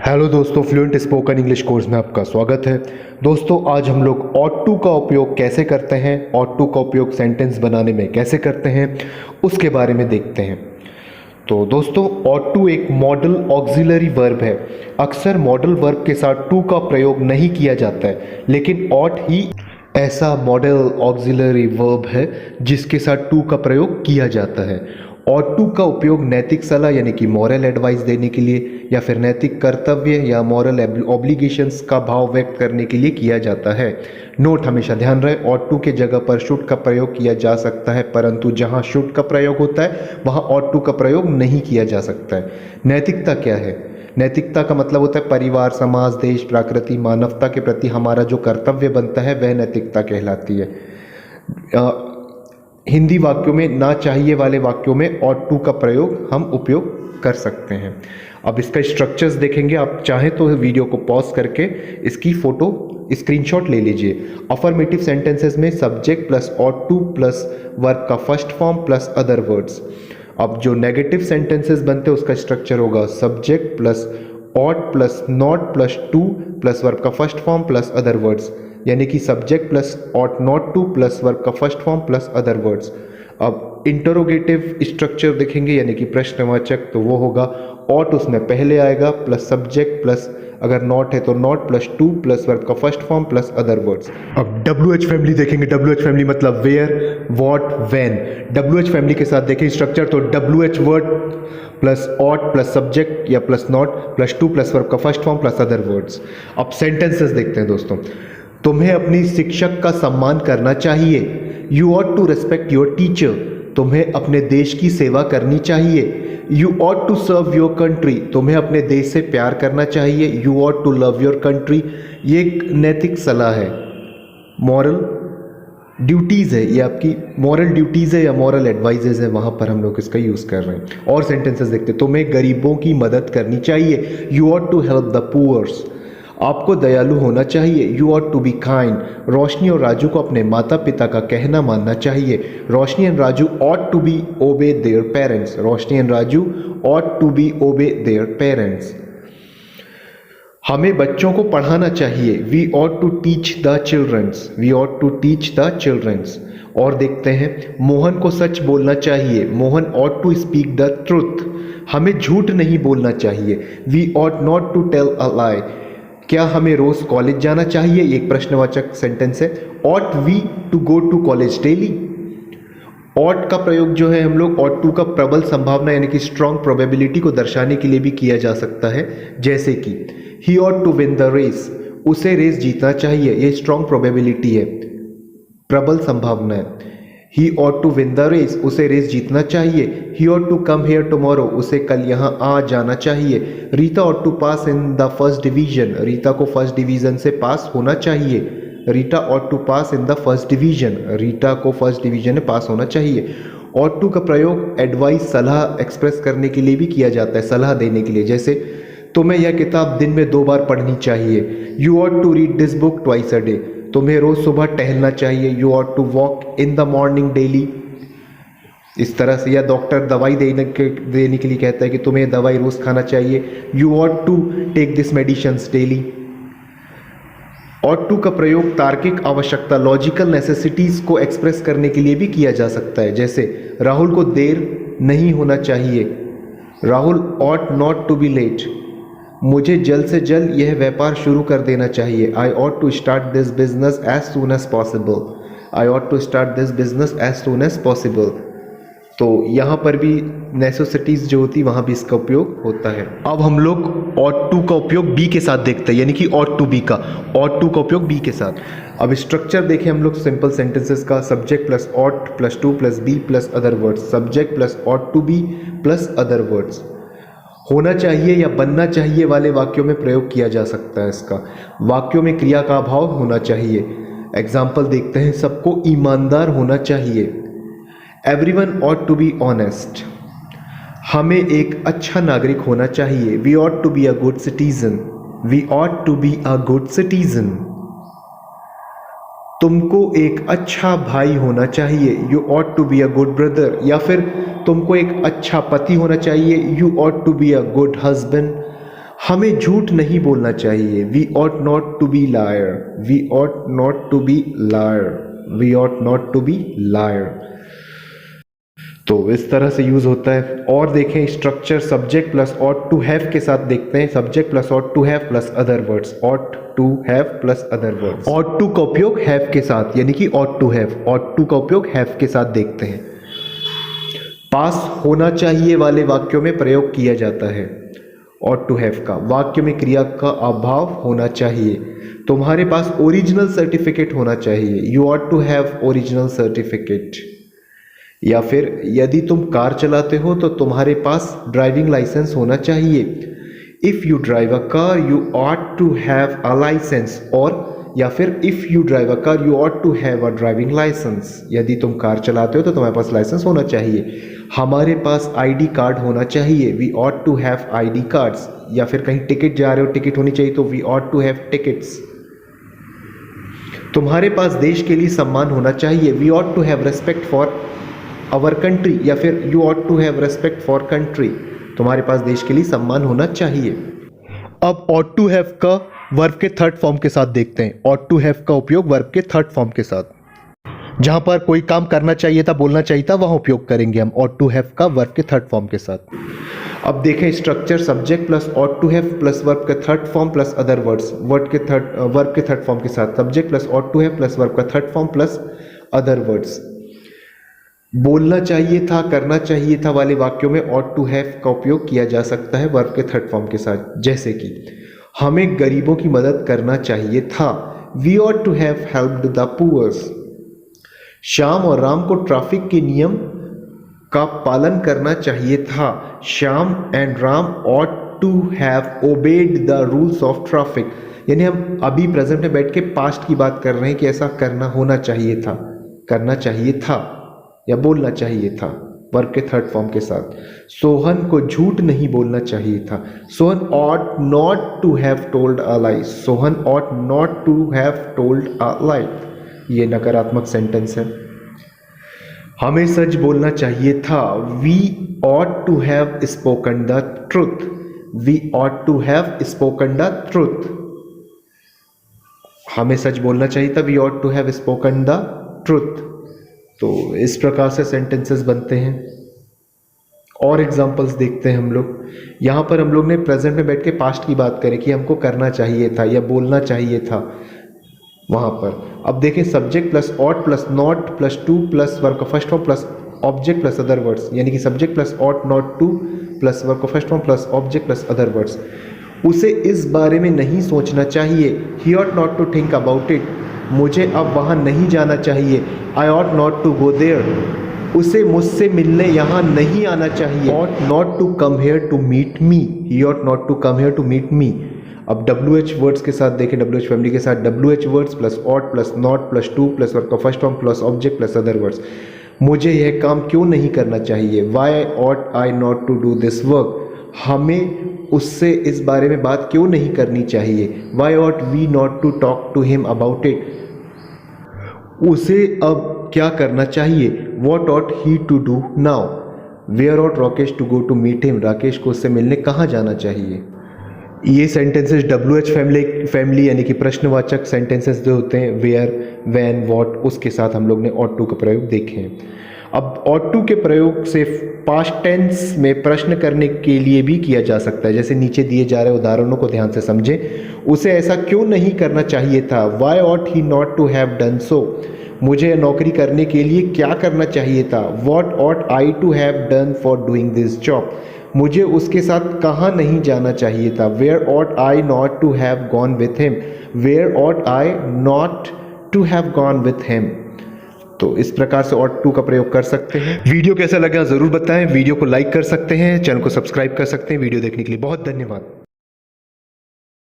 Hello दोस्तों, fluent spoken English course में आपका स्वागत है। दोस्तों, आज हम लोग ऑट टू का उपयोग कैसे करते हैं, ऑट टू का उपयोग सेंटेंस बनाने में कैसे करते हैं, उसके बारे में देखते हैं। तो दोस्तों, ऑट टू एक मॉडल ऑक्सिलरी वर्ब है। अक्सर मॉडल वर्ब के साथ टू का प्रयोग नहीं किया जाता है, लेकिन ऑट ही ऐसा मॉडल ऑक्सिलरी वर्ब है जिसके साथ टू का प्रयोग किया जाता है। ऑट टू का उपयोग नैतिक सलाह यानी कि मॉरल एडवाइस देने के लिए या फिर नैतिक कर्तव्य या मॉरल ऑब्लिगेशंस का भाव व्यक्त करने के लिए किया जाता है। नोट, हमेशा ध्यान रहे, ऑट टू के जगह पर शुड का प्रयोग किया जा सकता है, परंतु जहां शुड का प्रयोग होता है वहां ऑट टू का प्रयोग नहीं किया जा सकता है। नैतिकता क्या है? नैतिकता का मतलब होता है परिवार, समाज, देश, प्रकृति, मानवता के प्रति हमारा जो कर्तव्य बनता है वह नैतिकता कहलाती है। हिंदी वाक्यों में ना चाहिए वाले वाक्यों में ऑट टू का प्रयोग हम उपयोग कर सकते हैं। अब इसका स्ट्रक्चर्स देखेंगे। आप चाहें तो वीडियो को पॉज करके इसकी फोटो स्क्रीनशॉट ले लीजिए। अफर्मेटिव सेंटेंसेस में subject plus ought to plus verb का first form plus other words. अब जो नेगेटिव सेंटेंसेस बनते हैं उसका स्ट्रक्चर होगा subject plus ought plus not plus to plus verb का first form plus other words, यानी कि subject plus ought not to plus verb का first form plus other words. अब इंटरोगेटिव स्ट्रक्चर देखेंगे, यानी कि प्रश्नवाचक, तो वो होगा ऑट उसमें पहले आएगा प्लस सब्जेक्ट प्लस अगर नॉट है तो not plus to plus verb का first form plus other words. अब WH फैमिली देखेंगे। WH फैमिली मतलब where, what, when. WH family के साथ देखें स्ट्रक्चर तो WH word plus ought plus subject या plus not plus to plus verb का first form plus other words. अब सेंटेंसेस देखते हैं दोस्तों। तुम्हें अपनी शिक्षक का सम्मान करना चाहिए। You ought to respect your teacher. तुम्हें अपने देश की सेवा करनी चाहिए। You ought to serve your country. तुम्हें अपने देश से प्यार करना चाहिए। You ought to love your country. ये एक नैतिक सलाह है, मॉरल ड्यूटीज़ है, ये आपकी मॉरल ड्यूटीज़ है या मॉरल एडवाइजेज है, वहाँ पर हम लोग इसका यूज़ कर रहे हैं। और सेंटेंसेस देखते हैं। तुम्हें गरीबों की मदद करनी चाहिए। You ought to help the poors. आपको दयालु होना चाहिए। You ought to be kind. Roshni और राजू को अपने माता पिता का कहना मानना चाहिए। Roshni and Raju ought to be obey their parents. Roshni and Raju ought to be obey their parents. हमें बच्चों को पढ़ाना चाहिए। We ought to teach the childrens. We ought to teach the childrens. और देखते हैं, मोहन को सच बोलना चाहिए। Mohan ought to speak the truth. हमें झूठ नहीं बोलना चाहिए। We ought not to tell a lie. क्या हमें रोज कॉलेज जाना चाहिए? एक प्रश्नवाचक सेंटेंस है। Ought we to go to college daily. Ought का प्रयोग जो है हम लोग ऑट टू का प्रबल संभावना यानी कि स्ट्रॉन्ग प्रोबेबिलिटी को दर्शाने के लिए भी किया जा सकता है, जैसे कि he ought to win the race. उसे रेस जीतना चाहिए। ये स्ट्रॉन्ग प्रोबेबिलिटी है, प्रबल संभावना है। He ought to win the race. उसे रेस जीतना चाहिए। He ought to come here tomorrow. उसे कल यहाँ आ जाना चाहिए। Rita ought to pass in the first division. Rita को फर्स्ट डिवीजन से पास होना चाहिए। Rita ought to pass in the first division. Rita को फर्स्ट डिवीजन में पास होना चाहिए। ऑट टू का प्रयोग एडवाइस, सलाह एक्सप्रेस करने के लिए भी किया जाता है, सलाह देने के लिए, जैसे तुम्हें यह किताब दिन में 2 बार पढ़नी चाहिए। You ought to read this book twice a day. तुम्हें रोज सुबह टहलना चाहिए। You ought to walk in the morning daily. इस तरह से, या डॉक्टर दवाई देने के लिए कहता है कि तुम्हें दवाई रोज खाना चाहिए। You ought to take this medicines daily. Ought to का प्रयोग तार्किक आवश्यकता, लॉजिकल नेसेसिटीज को एक्सप्रेस करने के लिए भी किया जा सकता है, जैसे राहुल को देर नहीं होना चाहिए। Rahul ought not to be late. मुझे जल्द से जल्द यह व्यापार शुरू कर देना चाहिए। I ought to start this business as soon as possible. I ought to start this business as soon as possible. तो यहाँ पर भी नेसेसिटीज जो होती है वहाँ भी इसका उपयोग होता है। अब हम लोग ऑट टू का उपयोग बी के साथ देखते हैं, यानी कि ऑट टू बी का, ऑट टू का उपयोग बी के साथ। अब स्ट्रक्चर देखें हम लोग सिंपल सेंटेंसेस का। Subject plus ought plus to plus be plus other words. Subject plus ought to be plus other words. होना चाहिए या बनना चाहिए वाले वाक्यों में प्रयोग किया जा सकता है इसका। वाक्यों में क्रिया का अभाव होना चाहिए। एग्जाम्पल देखते हैं। सबको ईमानदार होना चाहिए। Everyone ought to be honest. हमें एक अच्छा नागरिक होना चाहिए। We ought to be a good citizen. We ought to be a good citizen. तुमको एक अच्छा भाई होना चाहिए। You ought to be a good brother. या फिर तुमको एक अच्छा पति होना चाहिए। You ought to be a good husband. हमें झूठ नहीं बोलना चाहिए। We ought not to be liar, we ought not to be liar, we ought not to be liar। तो इस तरह से यूज होता है। और देखें structure subject plus ought to have के साथ देखते हैं। Subject plus ought to have plus other words, ought to have plus other words. ought to का उपयोग have के साथ यानी कि ought to have, ought to का उपयोग have के साथ देखते हैं। पास होना चाहिए वाले वाक्यों में प्रयोग किया जाता है ought to have का। वाक्य में क्रिया का अभाव होना चाहिए। तुम्हारे पास ओरिजिनल सर्टिफिकेट होना चाहिए, you ought to have original certificate. या फिर यदि तुम कार चलाते हो तो तुम्हारे पास ड्राइविंग लाइसेंस होना चाहिए। If you drive a car you ought to have a license। और या फिर if you drive a car you ought to have a driving license। यदि तुम कार चलाते हो तो तुम्हारे पास लाइसेंस होना चाहिए। हमारे पास आईडी कार्ड होना चाहिए, we ought to have ID cards. या फिर कहीं टिकट जा रहे हो, टिकट होनी चाहिए तो we ought to have tickets. तुम्हारे पास देश के लिए सम्मान होना चाहिए, we ought to have respect for our country. या फिर you ought to have respect for country. तुम्हारे पास देश के लिए सम्मान होना चाहिए। अब ought to have का वर्ब के थर्ड फॉर्म के साथ देखते हैं। ought to have का उपयोग वर्ब के थर्ड फॉर्म के साथ, जहां पर कोई काम करना चाहिए था, बोलना चाहिए था, वहां उपयोग करेंगे हम ought to have का वर्ब के थर्ड फॉर्म के साथ। अब देखें structure subject plus ought to have plus verb के third form plus other words, verb के थर्ड फॉर्म के साथ subject plus ought to have plus verb का third form plus other words. बोलना चाहिए था, करना चाहिए था वाले वाक्यों में ought to have का उपयोग किया जा सकता है वर्ब के थर्ड फॉर्म के साथ। जैसे कि हमें गरीबों की मदद करना चाहिए था, we ought to have helped the poor। Shyam और राम को ट्रैफिक के नियम का पालन करना चाहिए था, Shyam and Ram ought to have obeyed the rules of traffic। यानी हम अभी प्रेजेंट में बैठ के पास्ट की बात कर रहे हैं कि ऐसा करना होना चाहिए था, करना चाहिए था या बोलना चाहिए था वर्ब के थर्ड फॉर्म के साथ। सोहन को झूठ नहीं बोलना चाहिए था, Sohan ought not to have told a lie, Sohan ought not to have told a lie। ये नकारात्मक सेंटेंस है। हमें सच बोलना चाहिए था, we ought to have spoken the truth, we ought to have spoken the truth। हमें सच बोलना चाहिए था, we ought to have spoken the truth। तो इस प्रकार से सेंटेंसेस बनते हैं। और एग्जांपल्स देखते हैं हम लोग। यहाँ पर हम लोग ने प्रेजेंट में बैठ के पास्ट की बात करें कि हमको करना चाहिए था या बोलना चाहिए था वहाँ पर। अब देखें subject plus ought plus not plus to plus verb का first form plus object plus other words, यानी कि subject plus ought not to plus verb का first form plus object plus other words. उसे इस बारे में नहीं सोचना चाहिए, he ought not to think about it। मुझे अब वहाँ नहीं जाना चाहिए, I ought not to go there। उसे मुझसे मिलने यहाँ नहीं आना चाहिए, ought not to come here to meet me, he ought not to come here to meet me। अब WH वर्ड्स के साथ देखें, WH फैमिली के साथ WH words plus ought plus not plus to plus verb का first form plus object plus other words. मुझे यह काम क्यों नहीं करना चाहिए, why ought I not to do this work। हमें उससे इस बारे में बात क्यों नहीं करनी चाहिए, why ought we not to talk to him about it। उसे अब क्या करना चाहिए, what ought he to do now। where ought Rakesh to go to meet him। Rakesh को उससे मिलने कहाँ जाना चाहिए। ये सेंटेंसेस WH फैमिली यानी कि प्रश्नवाचक सेंटेंसेस जो होते हैं वेयर, व्हेन, व्हाट, उसके साथ हम लोग ने ought to का प्रयोग देखे हैं। अब ought to के प्रयोग से पास्ट टेंस में प्रश्न करने के लिए भी किया जा सकता है। जैसे नीचे दिए जा रहे उदाहरणों को ध्यान से समझें। उसे ऐसा क्यों नहीं करना चाहिए था, why ought he not to have done so। मुझे नौकरी करने के लिए क्या करना चाहिए था, what ought I to have done for doing this job। मुझे उसके साथ कहाँ नहीं जाना चाहिए था, where ought I not to have gone with him, where ought I not to have gone with him। तो इस प्रकार से ought to का प्रयोग कर सकते हैं। वीडियो कैसा लगा ज़रूर बताएं, वीडियो को लाइक कर सकते हैं, चैनल को सब्सक्राइब कर सकते हैं। वीडियो देखने के लिए बहुत धन्यवाद।